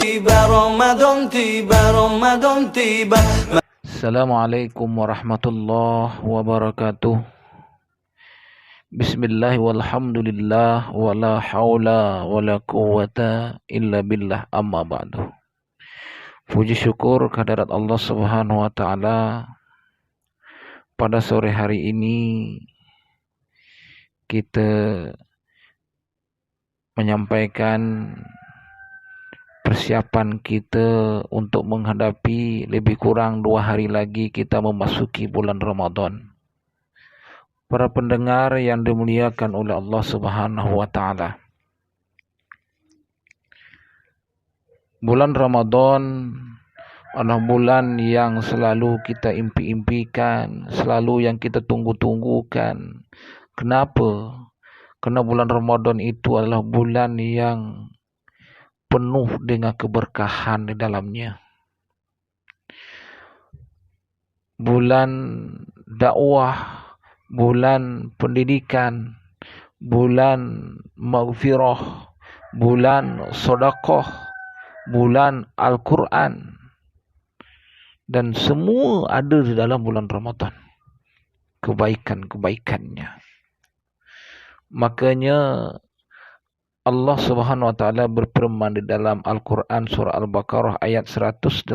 tiba, Ramadan tiba, Ramadan tiba. Assalamualaikum warahmatullahi wabarakatuh. Bismillah walhamdulillah wala haula wala quwata illa billah, amma ba'du. Puji syukur kehadirat Allah Subhanahu wa taala. Pada sore hari ini kita menyampaikan persiapan kita untuk menghadapi lebih kurang 2 hari lagi kita memasuki bulan Ramadan. Para pendengar yang dimuliakan oleh Allah Subhanahu wa taala. Bulan Ramadan adalah bulan yang selalu kita impi-impikan, selalu yang kita tunggu-tunggukan. Kenapa? Karena bulan Ramadan itu adalah bulan yang penuh dengan keberkahan di dalamnya. Bulan dakwah, bulan pendidikan, bulan maghfirah, bulan sedekah, bulan Al-Quran, dan semua ada di dalam bulan Ramadan, kebaikan-kebaikannya. Makanya Allah Subhanahu wa taala berfirman di dalam Al-Quran surah Al-Baqarah ayat 183,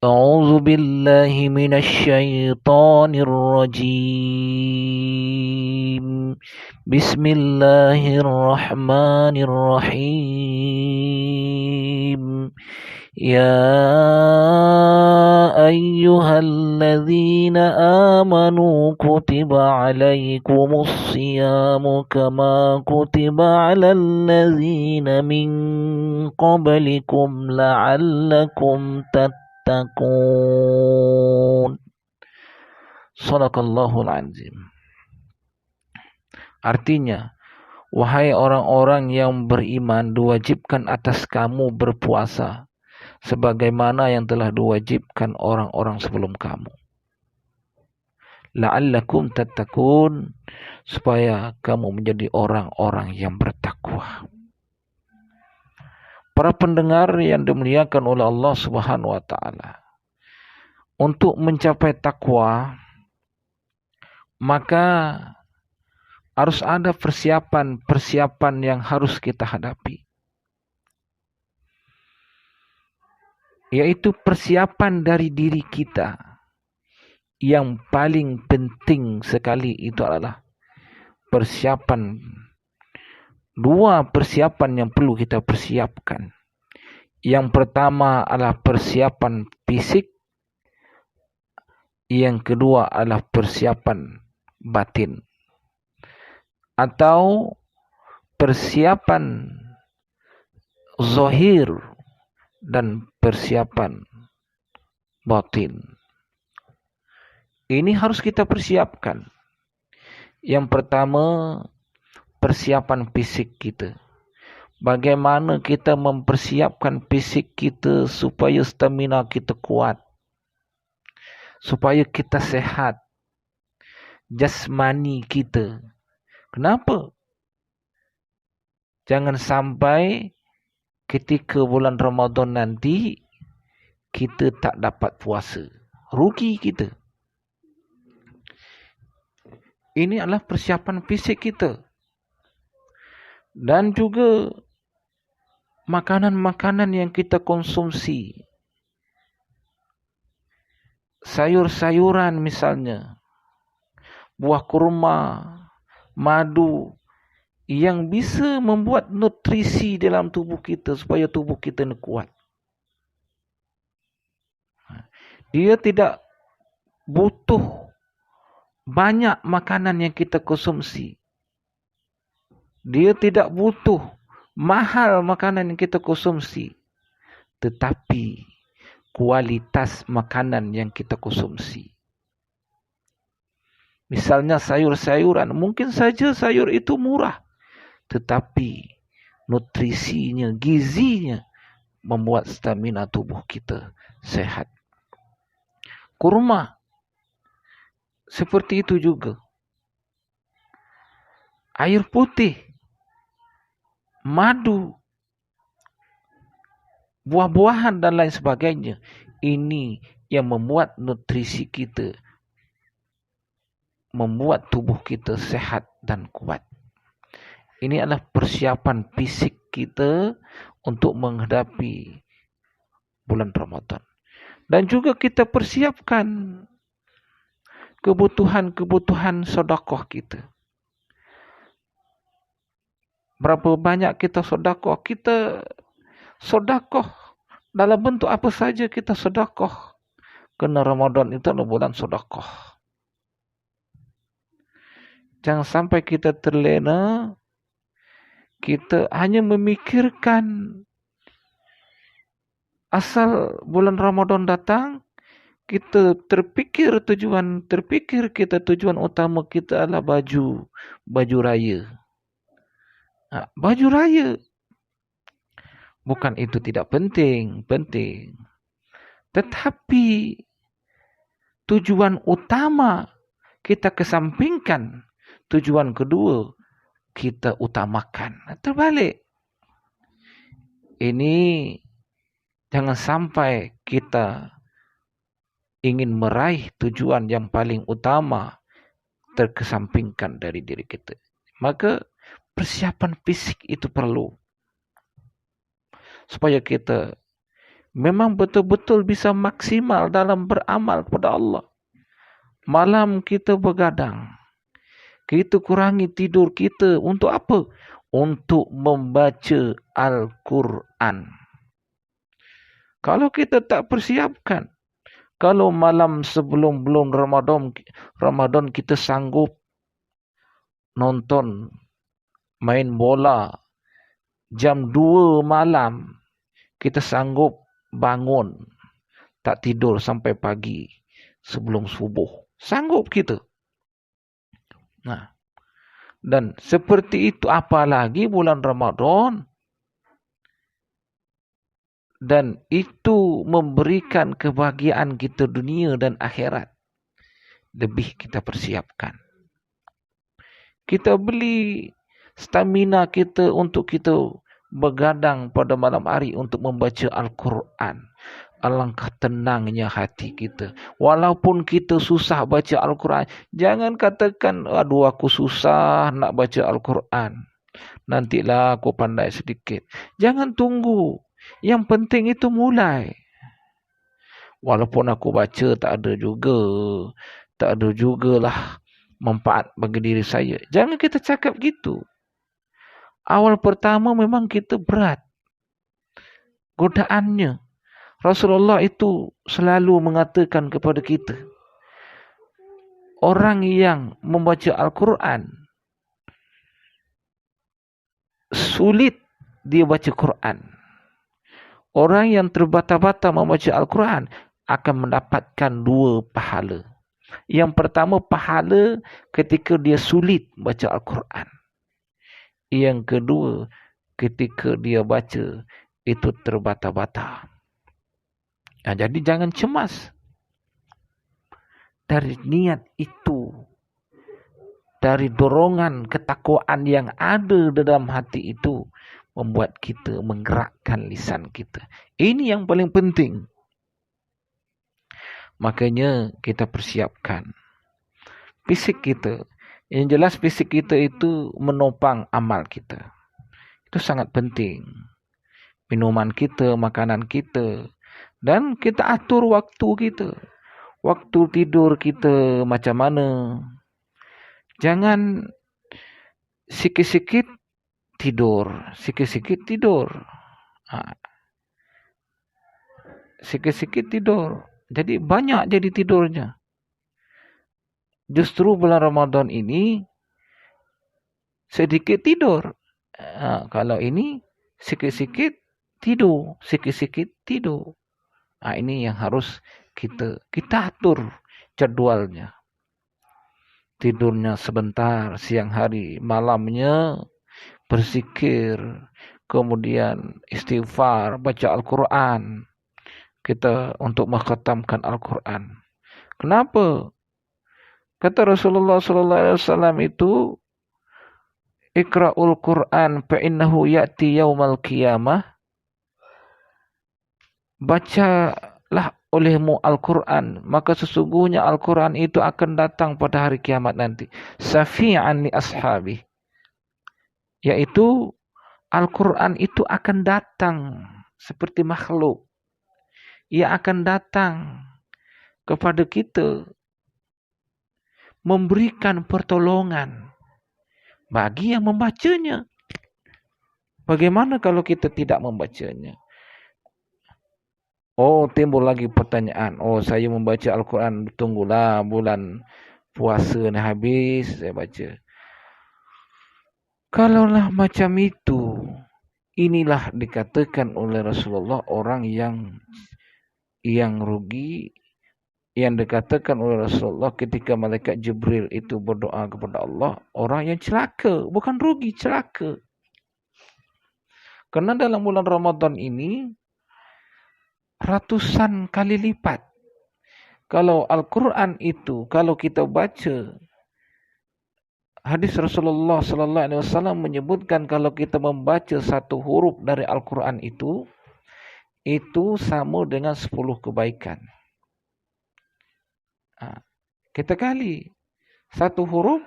A'udzu billahi minasyaitonir rajim. Bismillahirrahmanirrahim. Ya ayyuhalladzina amanu kutiba alaikumus siyamu kama kutiba alal ladzina min qablikum la'allakum tattaqun. Shadaqallahul azim. Artinya, wahai orang-orang yang beriman, diwajibkan atas kamu berpuasa sebagaimana yang telah diwajibkan orang-orang sebelum kamu. La'allakum tattaqun, supaya kamu menjadi orang-orang yang bertakwa. Para pendengar yang dimuliakan oleh Allah Subhanahu wa taala, untuk mencapai takwa maka harus ada persiapan yang harus kita hadapi, yaitu persiapan dari diri kita. Yang paling penting sekali itu adalah dua persiapan yang perlu kita persiapkan. Yang pertama adalah persiapan fisik, yang kedua adalah persiapan batin, atau persiapan zahir dan persiapan batin. Ini harus kita persiapkan. Yang pertama, persiapan fisik kita. Bagaimana kita mempersiapkan fisik kita supaya stamina kita kuat, supaya kita sehat, jasmani kita. Kenapa? Jangan sampai ketika bulan Ramadan nanti kita tak dapat puasa. Rugi kita. Ini adalah persiapan fisik kita. Dan juga makanan-makanan yang kita konsumsi. Sayur-sayuran misalnya, buah kurma, madu, yang bisa membuat nutrisi dalam tubuh kita supaya tubuh kita kuat. Dia tidak butuh banyak makanan yang kita konsumsi. Dia tidak butuh mahal makanan yang kita konsumsi. Tetapi kualitas makanan yang kita konsumsi. Misalnya sayur-sayuran, mungkin saja sayur itu murah, tetapi nutrisinya, gizinya membuat stamina tubuh kita sehat. Kurma seperti itu juga. Air putih madu, buah-buahan dan lain sebagainya. Ini yang membuat nutrisi kita, membuat tubuh kita sehat dan kuat. Ini adalah persiapan fisik kita untuk menghadapi bulan Ramadan. Dan juga kita persiapkan kebutuhan-kebutuhan sedekah kita. Berapa banyak kita sedekah? Kita sedekah dalam bentuk apa saja kita sedekah. Kerana Ramadan itu adalah bulan sedekah. Jangan sampai kita terlena, kita hanya memikirkan asal bulan Ramadan datang, kita terpikir tujuan utama kita adalah baju raya. Baju raya. Bukan itu tidak penting. Tetapi tujuan utama kita kesampingkan, tujuan kedua kita utamakan. Terbalik. Ini jangan sampai kita ingin meraih tujuan yang paling utama terkesampingkan dari diri kita. Maka persiapan fisik itu perlu. Supaya kita memang betul-betul bisa maksimal dalam beramal kepada Allah. Malam kita begadang. Kita kurangi tidur kita. Untuk apa? Untuk membaca Al-Quran. Kalau kita tak persiapkan, kalau malam sebelum Ramadan kita sanggup nonton main bola jam 2 malam, kita sanggup bangun tak tidur sampai pagi sebelum subuh. Sanggup kita. Dan seperti itu apalagi bulan Ramadan. Dan itu memberikan kebahagiaan kita dunia dan akhirat. Lebih kita persiapkan. Kita beli stamina kita untuk kita begadang pada malam hari untuk membaca Al-Quran. Alangkah tenangnya hati kita. Walaupun kita susah baca Al-Quran, jangan katakan, aduh aku susah nak baca Al-Quran. Nantilah aku pandai sedikit. Jangan tunggu. Yang penting itu mulai. Walaupun aku baca tak ada jugalah manfaat bagi diri saya. Jangan kita cakap gitu. Awal pertama memang kita berat. Godaannya. Rasulullah itu selalu mengatakan kepada kita, orang yang membaca Al-Quran, sulit dia baca Quran. Orang yang terbata-bata membaca Al-Quran akan mendapatkan 2 pahala. Yang pertama, pahala ketika dia sulit baca Al-Quran. Yang kedua, ketika dia baca itu terbata-bata. Jadi jangan cemas. Dari niat itu, dari dorongan ketakwaan yang ada dalam hati itu, membuat kita menggerakkan lisan kita. Ini yang paling penting. Makanya kita persiapkan fisik kita. Yang jelas fisik kita itu menopang amal kita. Itu sangat penting. Minuman kita, makanan kita. Dan kita atur waktu kita. Waktu tidur kita macam mana. Jangan sikit-sikit tidur. Sikit-sikit tidur. Sikit-sikit tidur. Jadi banyak jadi tidurnya. Justru bulan Ramadan ini sedikit tidur. Kalau ini sikit-sikit tidur. Sikit-sikit tidur. Ini yang harus kita atur jadualnya. Tidurnya sebentar siang hari, malamnya berzikir, kemudian istighfar, baca Al-Quran. Kita untuk mengkhatamkan Al-Quran. Kenapa? Kata Rasulullah SAW itu, Iqra'ul Qur'an fa innahu ya'ti yaumal qiyamah. Bacalah olehmu Al-Quran, maka sesungguhnya Al-Quran itu akan datang pada hari kiamat nanti. Syafi'an li ashabi. Yaitu Al-Quran itu akan datang seperti makhluk. Ia akan datang kepada kita memberikan pertolongan bagi yang membacanya. Bagaimana kalau kita tidak membacanya? Oh, timbul lagi pertanyaan. Oh, saya membaca Al-Quran, tunggulah bulan puasa ni habis, saya baca. Kalaulah macam itu, inilah dikatakan oleh Rasulullah orang yang rugi, yang dikatakan oleh Rasulullah ketika malaikat Jibril itu berdoa kepada Allah, orang yang celaka, bukan rugi, celaka. Karena dalam bulan Ramadan ini ratusan kali lipat. Kalau Al-Quran itu, kalau kita baca, hadis Rasulullah sallallahu alaihi wasallam menyebutkan kalau kita membaca satu huruf dari Al-Quran itu sama dengan 10 kebaikan. Kita kali satu huruf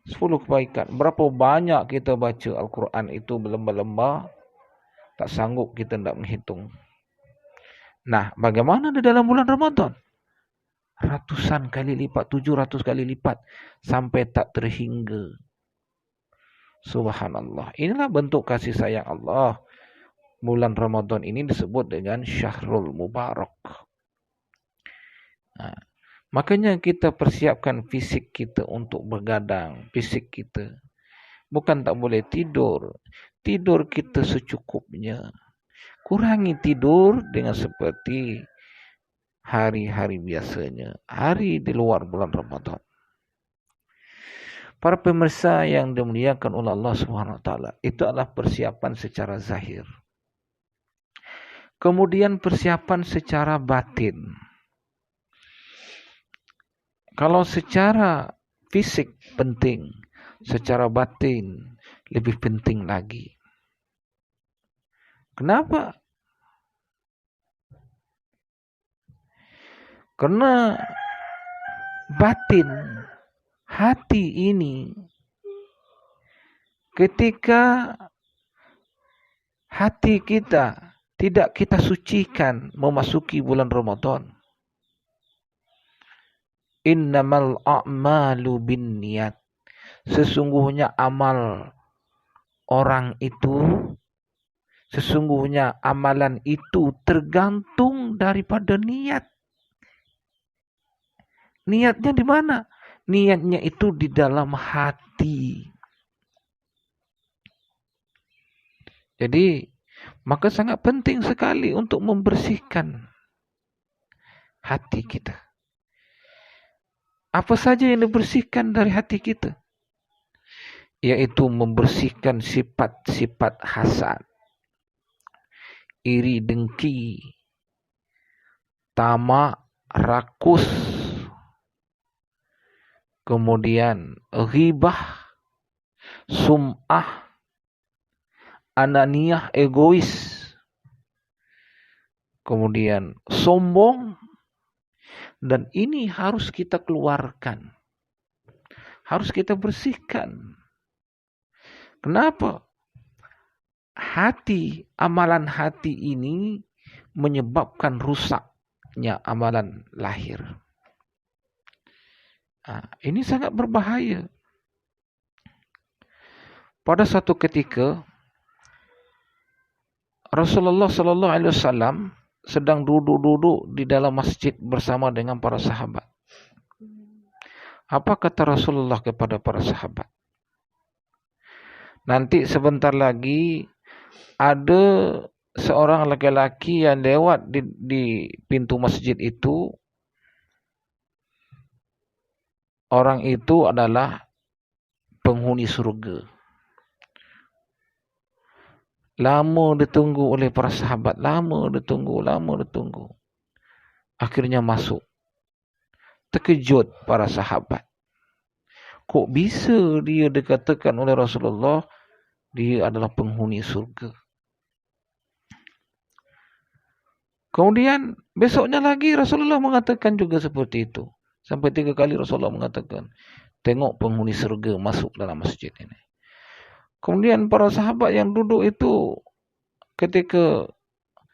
10 kebaikan. Berapa banyak kita baca Al-Quran itu berlembar-lembar, tak sanggup kita nak menghitung. Nah, bagaimana di dalam bulan Ramadan? Ratusan kali lipat, 700 kali lipat, sampai tak terhingga. Subhanallah. Inilah bentuk kasih sayang Allah. Bulan Ramadan ini disebut dengan Syahrul Mubarak. Makanya kita persiapkan fisik kita untuk bergadang. Fisik kita. Bukan tak boleh tidur. Tidur kita secukupnya. Kurangi tidur dengan seperti hari-hari biasanya. Hari di luar bulan Ramadan. Para pemirsa yang dimuliakan oleh Allah SWT. Itu adalah persiapan secara zahir. Kemudian persiapan secara batin. Kalau secara fisik penting, secara batin lebih penting lagi. Kenapa? Karena batin, hati ini, ketika hati kita tidak kita sucikan memasuki bulan Ramadan, innamal a'malu binniyat. Sesungguhnya amal orang itu, sesungguhnya amalan itu tergantung daripada niat. Niatnya di mana? Niatnya itu di dalam hati. Jadi, maka sangat penting sekali untuk membersihkan hati kita. Apa saja yang dibersihkan dari hati kita? Yaitu membersihkan sifat-sifat hasad, iri dengki, tamak, rakus, kemudian ghibah, sum'ah, ananiyah, egois, kemudian sombong. Dan ini harus kita keluarkan. Harus kita bersihkan. Kenapa? Amalan hati ini menyebabkan rusaknya amalan lahir. Ini sangat berbahaya. Pada suatu ketika Rasulullah sallallahu alaihi wasallam sedang duduk-duduk di dalam masjid bersama dengan para sahabat. Apa kata Rasulullah kepada para sahabat? Nanti sebentar lagi ada seorang laki-laki yang lewat di pintu masjid itu. Orang itu adalah penghuni surga. Lama ditunggu oleh para sahabat. Lama ditunggu. Akhirnya masuk. Terkejut para sahabat. Kok bisa dia dikatakan oleh Rasulullah dia adalah penghuni surga? Kemudian besoknya lagi Rasulullah mengatakan juga seperti itu. Sampai 3 kali Rasulullah mengatakan, tengok penghuni surga masuk dalam masjid ini. Kemudian para sahabat yang duduk itu, ketika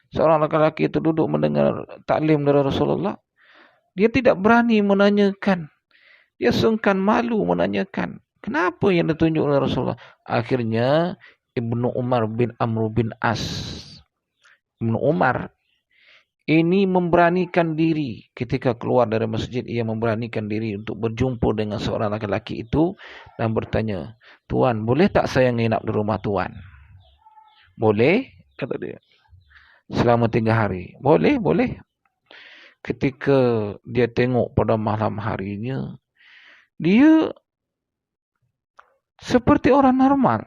seorang laki-laki itu duduk mendengar taklim dari Rasulullah, dia tidak berani menanyakan. Dia sungkan malu menanyakan. Kenapa yang ditunjuk oleh Rasulullah? Akhirnya Ibnu Umar bin Amr bin As. Ibnu Umar ini memberanikan diri ketika keluar dari masjid. Ia memberanikan diri untuk berjumpa dengan seorang laki-laki itu dan bertanya, Tuan, boleh tak saya nginap di rumah Tuan? Boleh, kata dia. Selama 3 hari. Boleh, boleh. Ketika dia tengok pada malam harinya, dia seperti orang normal.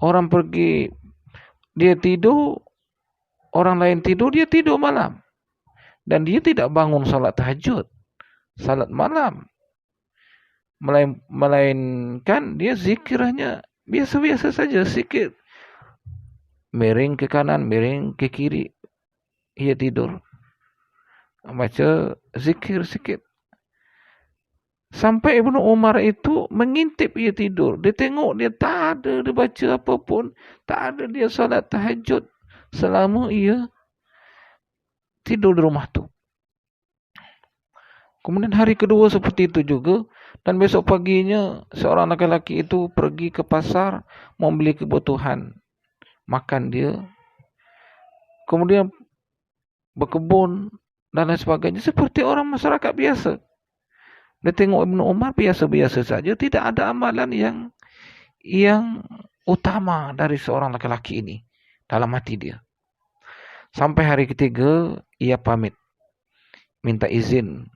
Orang pergi, dia tidur, orang lain tidur, dia tidur malam. Dan dia tidak bangun salat tahajud, salat malam. Melainkan dia zikirnya biasa-biasa saja, sikit. Miring ke kanan, miring ke kiri. Ia tidur. Baca zikir sikit. Sampai Ibnu Umar itu mengintip ia tidur. Dia tengok dia tak ada dia baca apapun. Tak ada dia salat tahajud selama ia tidur di rumah tu. Kemudian hari kedua seperti itu juga. Dan besok paginya seorang laki-laki itu pergi ke pasar membeli kebutuhan makan dia. Kemudian berkebun dan lain sebagainya. Seperti orang masyarakat biasa. Dia tengok Ibnu Umar biasa-biasa saja. Tidak ada amalan yang utama dari seorang laki-laki ini dalam hati dia. Sampai hari ketiga, ia pamit. Minta izin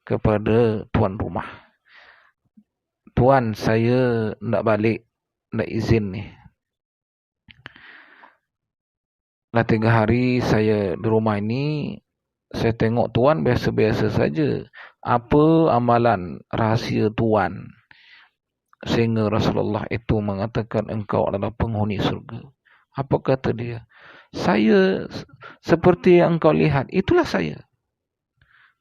kepada tuan rumah. Tuan, saya nak balik. Nak izin ni. Dah 3 hari saya di rumah ini. Saya tengok tuan biasa-biasa saja. Apa amalan rahsia tuan? Sehingga Rasulullah itu mengatakan engkau adalah penghuni surga. Apa kata dia? Saya seperti yang engkau lihat. Itulah saya.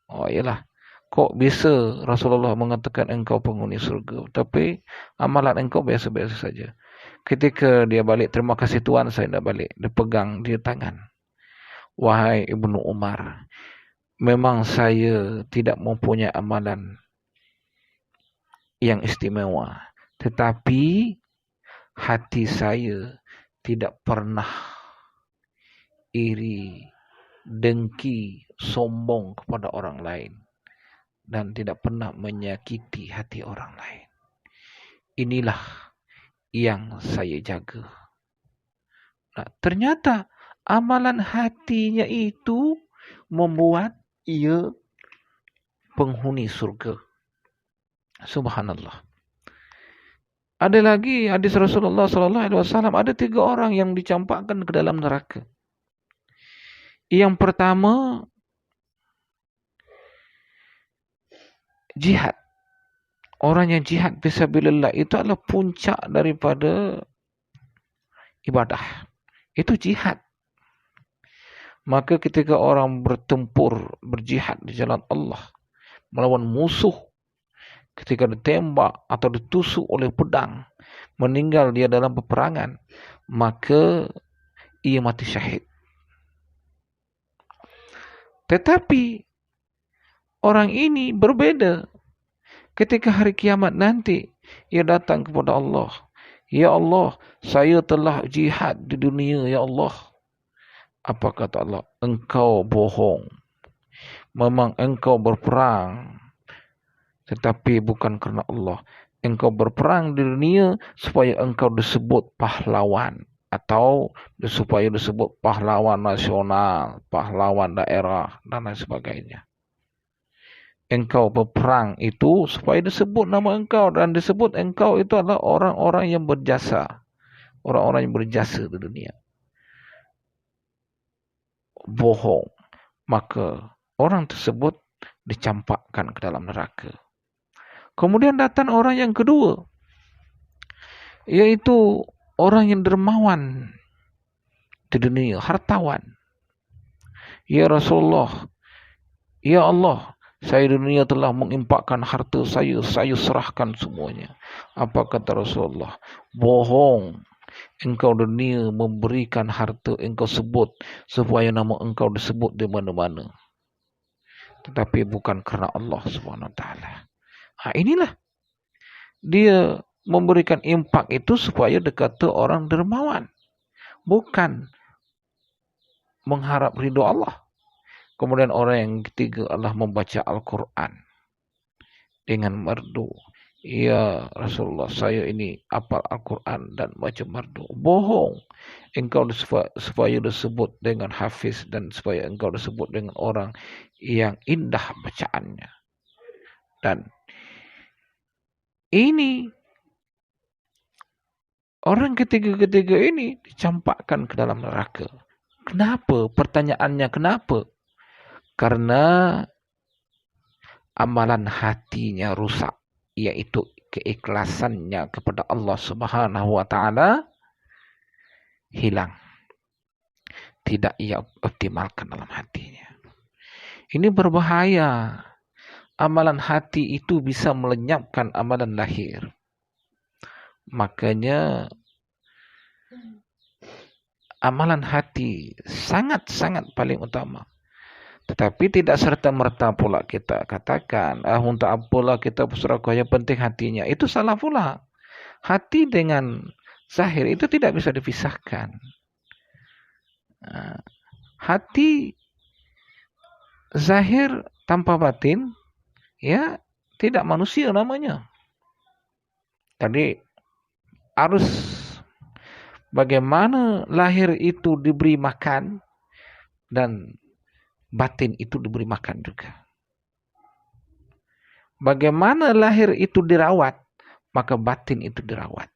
Oh iyalah. Kok bisa Rasulullah mengatakan engkau penghuni surga? Tapi amalan engkau biasa-biasa saja. Ketika dia balik, terima kasih tuan saya dah balik. Dia pegang dia tangan. Wahai Ibnu Umar, memang saya tidak mempunyai amalan yang istimewa. Tetapi hati saya tidak pernah iri, dengki, sombong kepada orang lain. Dan tidak pernah menyakiti hati orang lain. Inilah yang saya jaga. Nah, ternyata amalan hatinya itu membuat ia penghuni surga. Subhanallah. Ada lagi hadis Rasulullah SAW, ada 3 orang yang dicampakkan ke dalam neraka. Yang pertama, jihad. Orang yang jihad fisabilillah itu adalah puncak daripada ibadah. Itu jihad. Maka ketika orang bertempur, berjihad di jalan Allah, melawan musuh, ketika ditembak atau ditusuk oleh pedang, meninggal dia dalam peperangan, maka ia mati syahid. Tetapi orang ini berbeda. Ketika hari kiamat nanti, ia datang kepada Allah. Ya Allah, saya telah jihad di dunia, ya Allah. Apa kata Allah? Engkau bohong. Memang engkau berperang, tetapi bukan kerana Allah. Engkau berperang di dunia supaya engkau disebut pahlawan. Atau supaya disebut pahlawan nasional, pahlawan daerah, dan lain sebagainya. Engkau berperang itu supaya disebut nama engkau. Dan disebut engkau itu adalah orang-orang yang berjasa. Orang-orang yang berjasa di dunia. Bohong. Maka orang tersebut dicampakkan ke dalam neraka. Kemudian datang orang yang kedua, yaitu orang yang dermawan di dunia, hartawan. Ya Rasulullah, ya Allah, saya di dunia telah menginfakkan harta saya serahkan semuanya. Apa kata Rasulullah? Bohong. Engkau dunia memberikan harta, engkau sebut supaya nama engkau disebut di mana-mana. Tetapi bukan kerana Allah Subhanahu Wa Taala. Inilah dia memberikan infak itu supaya dikata orang dermawan, bukan mengharap ridho Allah. Kemudian orang yang ketiga adalah membaca Al-Quran dengan merdu. Ya Rasulullah, saya ini hafal Al-Quran dan baca merdu. Bohong. Engkau supaya disebut dengan hafiz dan supaya engkau disebut dengan orang yang indah bacaannya. Dan ini orang ketiga-ketiga ini dicampakkan ke dalam neraka. Kenapa? Pertanyaannya kenapa? Karena amalan hatinya rusak, yaitu keikhlasannya kepada Allah Subhanahu Wa Taala hilang. Tidak ia optimalkan dalam hatinya. Ini berbahaya. Amalan hati itu bisa melenyapkan amalan lahir. Makanya amalan hati sangat-sangat paling utama. Tetapi tidak serta-merta pula kita katakan, untuk apalah kita bersedekah, yang penting hatinya. Itu salah pula. Hati dengan zahir itu tidak bisa dipisahkan. Hati zahir tanpa batin, ya tidak manusia namanya. Jadi harus bagaimana lahir itu diberi makan dan batin itu diberi makan juga. Bagaimana lahir itu dirawat, maka batin itu dirawat.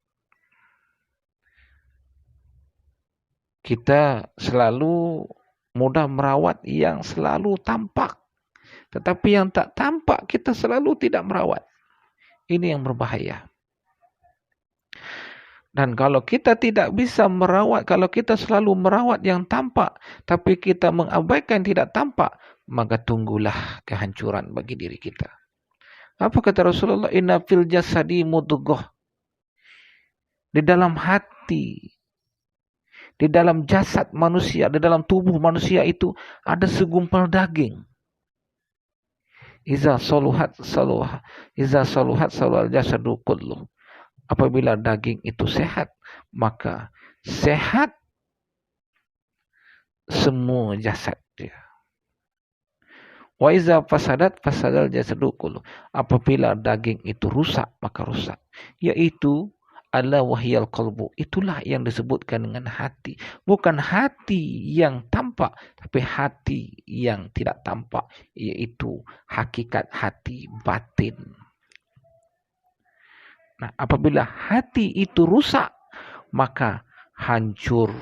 Kita selalu mudah merawat yang selalu tampak. Tetapi yang tak tampak kita selalu tidak merawat. Ini yang berbahaya. Dan kalau kita tidak bisa merawat, kalau kita selalu merawat yang tampak, tapi kita mengabaikan tidak tampak, maka tunggulah kehancuran bagi diri kita. Apa kata Rasulullah? Inna fil jasadi mudghah. Di dalam hati, di dalam jasad manusia, di dalam tubuh manusia itu ada segumpal daging. Iza saluhat saluhal jasadu kulluh. Apabila daging itu sehat, maka sehat semua jasad dia. Wa iza fasadal jasadu kulluh. Apabila daging itu rusak, maka rusak. Yaitu ala wahyal qalbu. Itulah yang disebutkan dengan hati. Bukan hati yang tampak, tapi hati yang tidak tampak, yaitu hakikat hati batin. Nah, apabila hati itu rusak, maka hancur.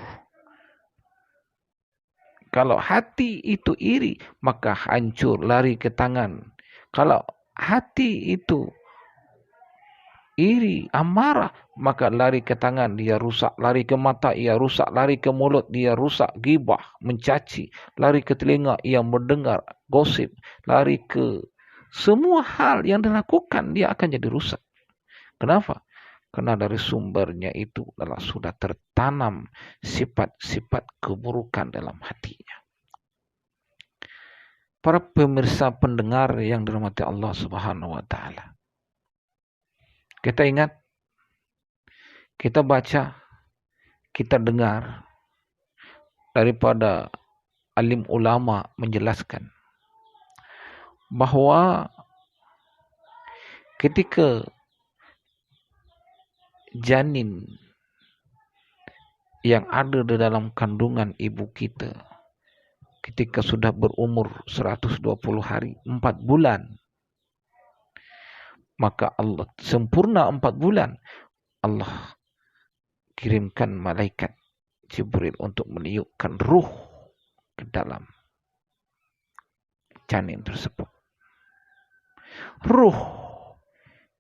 Kalau hati itu iri, maka hancur, lari ke tangan. Kalau hati itu iri, amarah, maka lari ke tangan, dia rusak. Lari ke mata, ia rusak. Lari ke mulut, dia rusak. Gibah, mencaci. Lari ke telinga, ia mendengar gosip. Lari ke semua hal yang dilakukan, dia akan jadi rusak. Kenapa? Karena dari sumbernya itu adalah sudah tertanam sifat-sifat keburukan dalam hatinya. Para pemirsa pendengar yang dirahmati Allah Subhanahu Wa Taala. Kita ingat, kita baca, kita dengar daripada alim ulama menjelaskan bahwa ketika janin yang ada di dalam kandungan ibu kita ketika sudah berumur 120 hari, 4 bulan, maka Allah sempurna 4 bulan, Allah kirimkan malaikat Jibril untuk meniupkan ruh ke dalam janin tersebut. Ruh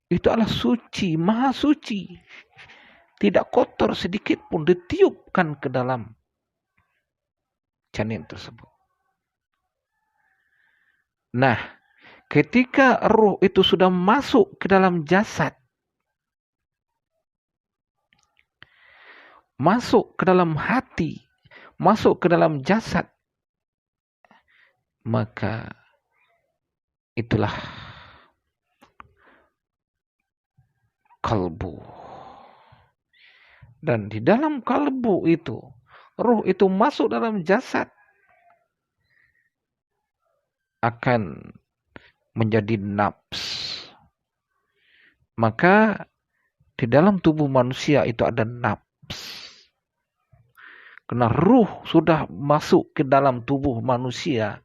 itu adalah suci, maha suci. Tidak kotor sedikit pun ditiupkan ke dalam janin tersebut. Nah, ketika ruh itu sudah masuk ke dalam jasad, masuk ke dalam hati, masuk ke dalam jasad, maka itulah kalbu. Dan di dalam kalbu itu, ruh itu masuk dalam jasad, akan menjadi nafs. Maka di dalam tubuh manusia itu ada nafs. Karena ruh sudah masuk ke dalam tubuh manusia,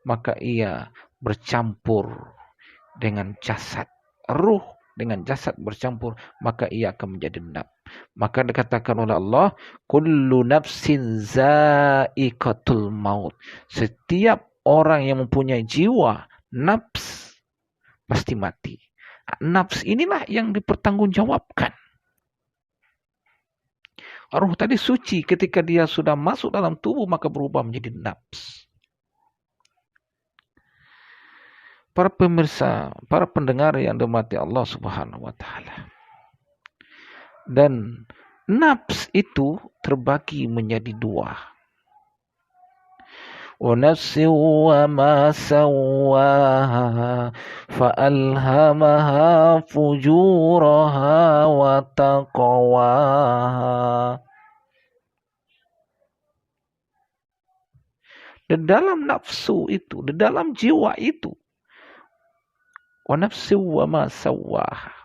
maka ia bercampur dengan jasad. Ruh dengan jasad bercampur, maka ia akan menjadi nafs. Maka dikatakan oleh Allah, kullu nafsin za'iqatul maut. Setiap orang yang mempunyai jiwa, nafs, pasti mati. Nafs inilah yang dipertanggungjawabkan. Ruh tadi suci, ketika dia sudah masuk dalam tubuh, maka berubah menjadi nafs. Para pemirsa, para pendengar yang dirahmati Allah Subhanahu wa taala. Dan nafs itu terbagi menjadi dua. Wa nafsin wa ma sawwaha fa'alhamaha fujuraha wa taqwaha. Di dalam nafsu itu, di dalam jiwa itu, wa nafsin wa ma sawwaha.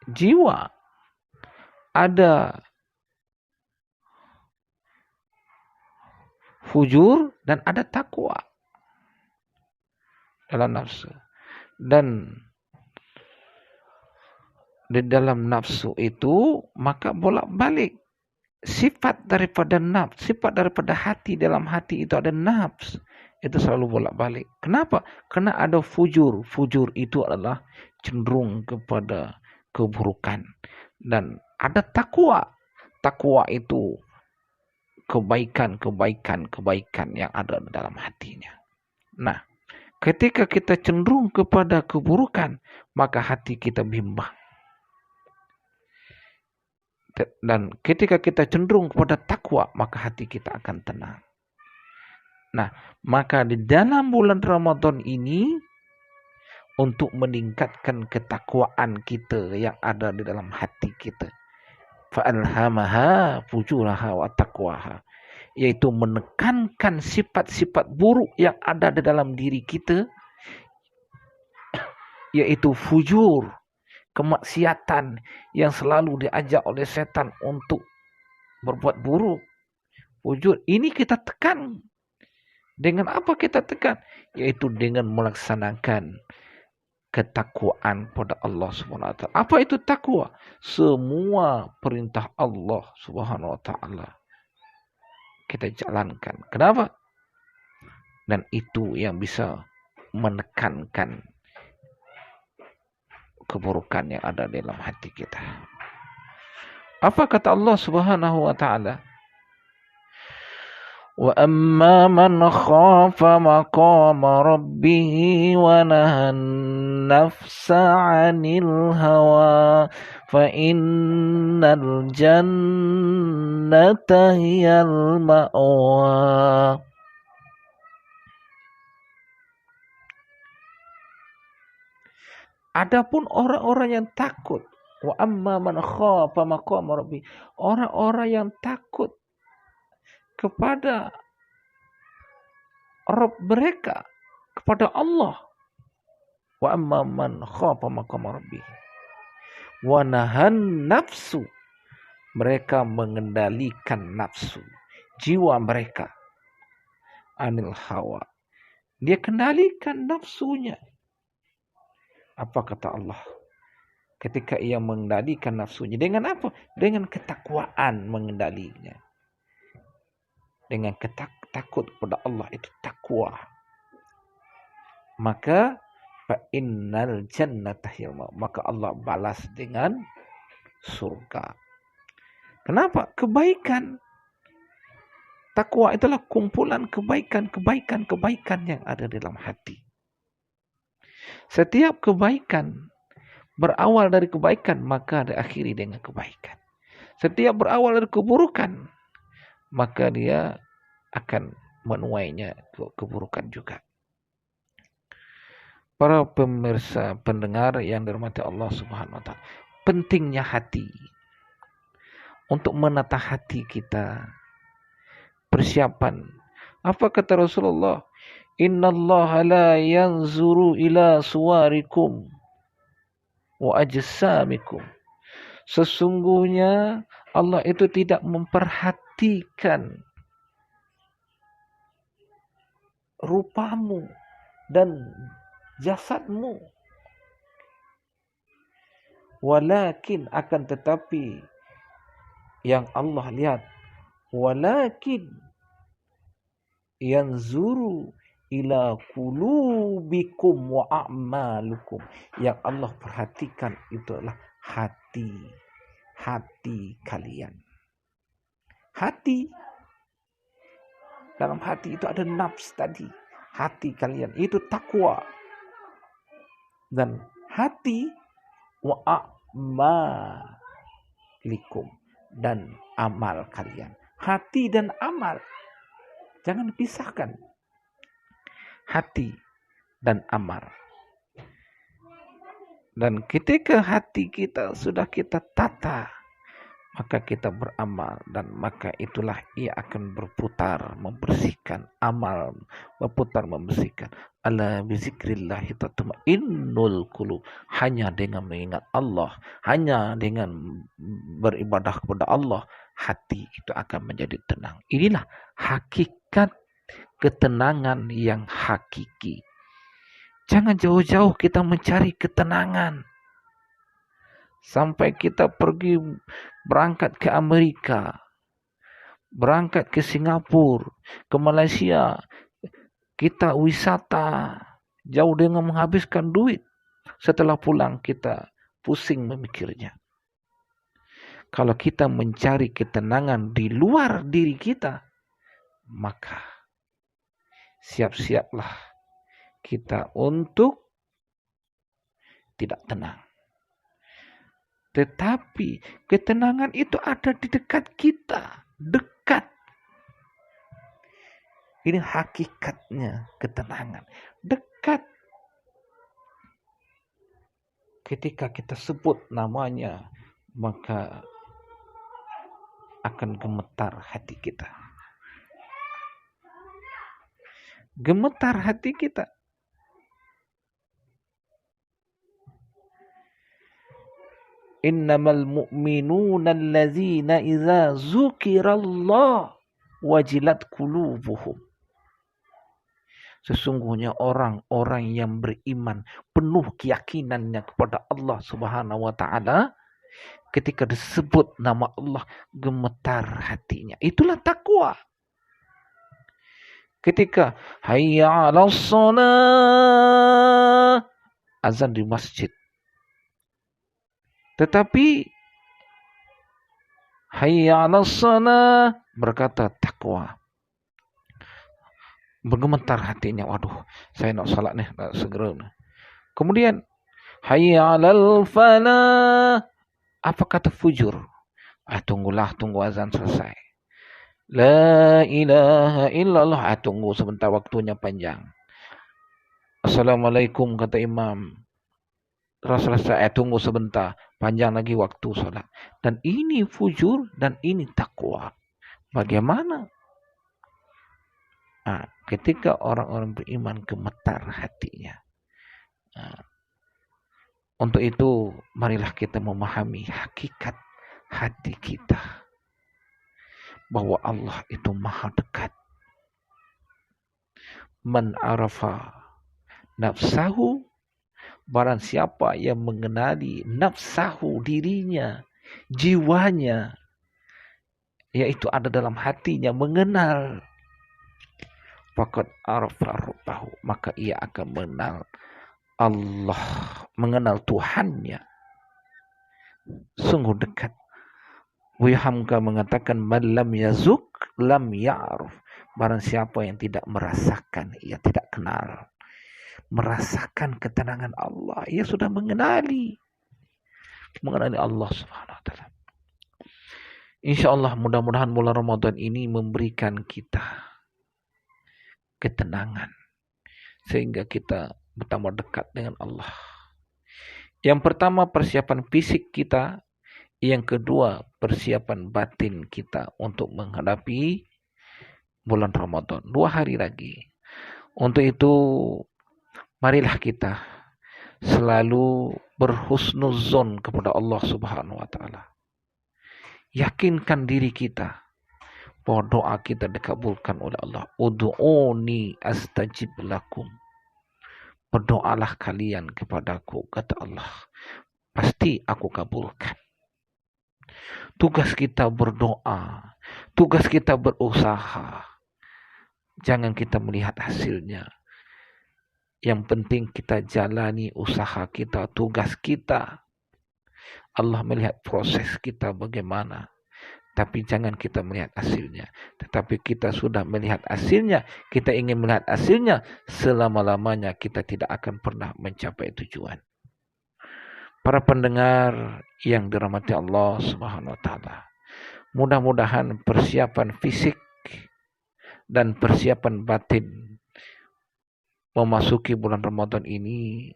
Jiwa ada fujur dan ada takwa dalam nafsu. Dan di dalam nafsu itu maka bolak-balik sifat daripada nafs, sifat daripada hati, dalam hati itu ada nafs. Itu selalu bolak-balik. Kenapa? Karena ada fujur. Fujur itu adalah cenderung kepada keburukan. Dan ada takwa. Takwa itu kebaikan yang ada di dalam hatinya. Nah, ketika kita cenderung kepada keburukan, maka hati kita bimbang. Dan ketika kita cenderung kepada takwa, maka hati kita akan tenang. Nah, maka di dalam bulan Ramadan ini, untuk meningkatkan ketakwaan kita yang ada di dalam hati kita, fa'alhamaha fujuraha wa taqwaha, yaitu menekankan sifat-sifat buruk yang ada di dalam diri kita, yaitu fujur, kemaksiatan yang selalu diajak oleh setan untuk berbuat buruk. Fujur ini kita tekan. Dengan apa kita tekan? Yaitu dengan melaksanakan ketakwaan pada Allah Subhanahu wa taala. Apa itu takwa? Semua perintah Allah Subhanahu wa taala kita jalankan. Kenapa? Dan itu yang bisa menekankan keburukan yang ada dalam hati kita. Apa kata Allah Subhanahu wa taala? Wa amma man khafa maqama rabbih wa nahan nafsa 'anil hawa fa innal jannata hiyal ma'wa. Adapun orang-orang yang takut, wa amma man khafa maqama rabbih, orang-orang yang takut kepada Rabb mereka, kepada Allah. Wa amma man khafa maqama rabbih wa nahan nafsu, mereka mengendalikan nafsu, jiwa mereka, anil hawa, dia kendalikan nafsunya. Apa kata Allah? Ketika ia mengendalikan nafsunya, dengan apa? Dengan ketakwaan mengendalinya. Dengan takut kepada Allah, itu takwa. maka fa innal jannata maka Allah balas dengan surga. Kenapa? Kebaikan. Takwa itulah kumpulan kebaikan yang ada dalam hati. Setiap kebaikan berawal dari kebaikan, maka diakhiri dengan kebaikan. Setiap berawal dari keburukan, maka dia akan menuainya keburukan juga. Para pemirsa, pendengar yang dirahmati Allah Subhanahu wa taala, pentingnya hati. Untuk menata hati kita, persiapan. Apa kata Rasulullah? Innallaha la yanzuru ila suwarikum wa ajsamikum. Sesungguhnya Allah itu tidak memperhatikan rupamu dan jasadmu. Walakin akan tetapi yang Allah lihat, walakin yanzuru ila qulubikum wa a'malukum. Yang Allah perhatikan itu adalah hati kalian. Hati, dalam hati itu ada nafs tadi. Hati kalian itu takwa. Dan hati wa a'malikum, dan amal kalian. Hati dan amal, jangan dipisahkan. Hati dan amal. Dan ketika hati kita sudah kita tata, maka kita beramal, dan maka itulah ia akan berputar membersihkan amal, berputar membersihkan. Ala bizikrillahi tatma'innul qulub. Hanya dengan mengingat Allah, hanya dengan beribadah kepada Allah, hati itu akan menjadi tenang. Inilah hakikat ketenangan yang hakiki. Jangan jauh-jauh kita mencari ketenangan. Sampai kita pergi berangkat ke Amerika, berangkat ke Singapura, ke Malaysia, kita wisata jauh dengan menghabiskan duit. Setelah pulang kita pusing memikirnya. Kalau kita mencari ketenangan di luar diri kita, maka siap-siaplah kita untuk tidak tenang. Tetapi ketenangan itu ada di dekat kita, dekat. Ini hakikatnya ketenangan, dekat. Ketika kita sebut namanya, maka akan gemetar hati kita. Gemetar hati kita. Innamal mu'minuna allazina idza dzukirallah wajilat qulubuhum. Sesungguhnya orang-orang yang beriman, penuh keyakinannya kepada Allah Subhanahu wa taala, ketika disebut nama Allah gemetar hatinya. Itulah takwa. Ketika hayya 'alas shalah, azan di masjid. Tetapi hayya 'alas shalah berkata takwa. Bergemetar hatinya, waduh, saya nak salat nih, nak segera. Kemudian hayya 'alal falah, apa kata fujur? Tunggu azan selesai. La ilaha illallah, tunggu sebentar, waktunya panjang. Assalamualaikum kata imam. Selesai, tunggu sebentar, panjang lagi waktu salat. Dan ini fujur dan ini takwa. Bagaimana? Ketika orang-orang beriman gemetar hatinya. Untuk itu, marilah kita memahami hakikat hati kita. Bahwa Allah itu maha dekat. Man arafa nafsahu, barang siapa yang mengenali nafsahu, dirinya, jiwanya, yaitu ada dalam hatinya, mengenal. faqad arafa rabbahu, maka ia akan mengenal Allah, mengenal Tuhannya sungguh dekat. Buya Hamka mengatakan man lam yazuk lam ya'ruf, barang siapa yang tidak merasakan, ia tidak kenal. Merasakan ketenangan Allah, ia sudah mengenali Allah Subhanahu wa taala. Insyaallah mudah-mudahan bulan Ramadan ini memberikan kita ketenangan sehingga kita bertambah dekat dengan Allah. Yang pertama persiapan fisik kita, yang kedua persiapan batin kita untuk menghadapi bulan Ramadan. 2 hari lagi. Untuk itu marilah kita selalu berhusnuzon kepada Allah Subhanahu wa taala. Yakinkan diri kita bahwa doa kita dikabulkan oleh Allah. Ud'uni astajib lakum. Berdoalah kalian kepadaku, kata Allah. Pasti aku kabulkan. Tugas kita berdoa, tugas kita berusaha. Jangan kita melihat hasilnya. Yang penting kita jalani usaha kita, tugas kita. Allah melihat proses kita bagaimana. Tapi jangan kita melihat hasilnya. Tetapi kita sudah melihat hasilnya, kita ingin melihat hasilnya, selama-lamanya kita tidak akan pernah mencapai tujuan. Para pendengar yang dirahmati Allah Subhanahu wa taala, mudah-mudahan persiapan fisik dan persiapan batin memasuki bulan Ramadan ini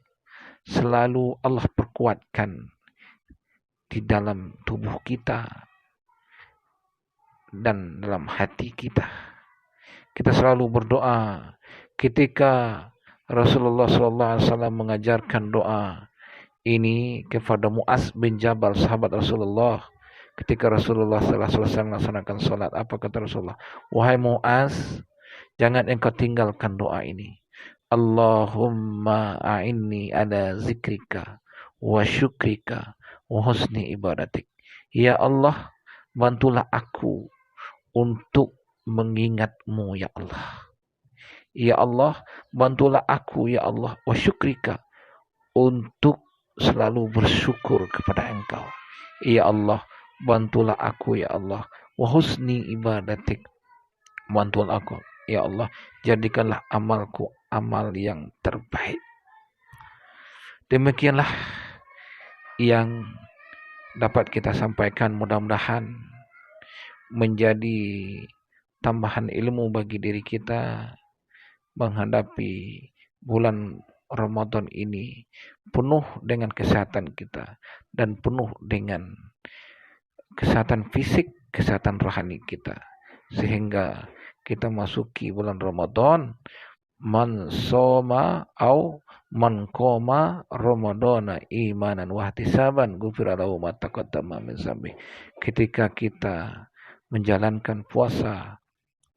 selalu Allah perkuatkan di dalam tubuh kita dan dalam hati kita. Kita selalu berdoa ketika Rasulullah SAW mengajarkan doa ini kepada Mu'az bin Jabal, sahabat Rasulullah. Ketika Rasulullah selesai melaksanakan sholat, apa kata Rasulullah? Wahai Mu'az, jangan engkau tinggalkan doa ini. Allahumma a'inni ala zikrika wa syukrika wa husni ibadatik. Ya Allah, bantulah aku untuk mengingatmu ya Allah. Ya Allah, bantulah aku ya Allah, wa syukrika, untuk selalu bersyukur kepada Engkau. Ya Allah, bantulah aku ya Allah, wa husni ibadatik, bantulah aku ya Allah, jadikanlah amalku amal yang terbaik. Demikianlah yang dapat kita sampaikan, mudah-mudahan menjadi tambahan ilmu bagi diri kita menghadapi bulan Ramadan ini penuh dengan kesehatan kita dan penuh dengan kesehatan fisik, kesehatan rohani kita, sehingga kita masuki bulan Ramadan man soma au man qoma ramadana imanan wa ihtisaban ghufira lahu ma taqaddama min dzambi. Ketika kita menjalankan puasa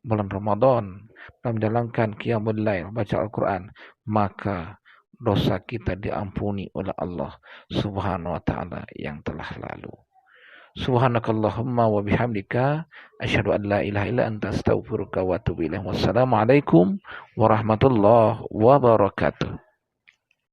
bulan Ramadan dan menjalankan qiyamul lail, baca Al-Quran, maka dosa kita diampuni oleh Allah Subhanahu wa taala yang telah lalu. Subhanakallahumma wa bihamdika asyhadu an la ilaha illa anta astaghfiruka wa atubu ilaik. Wassalamualaikum warahmatullahi wabarakatuh.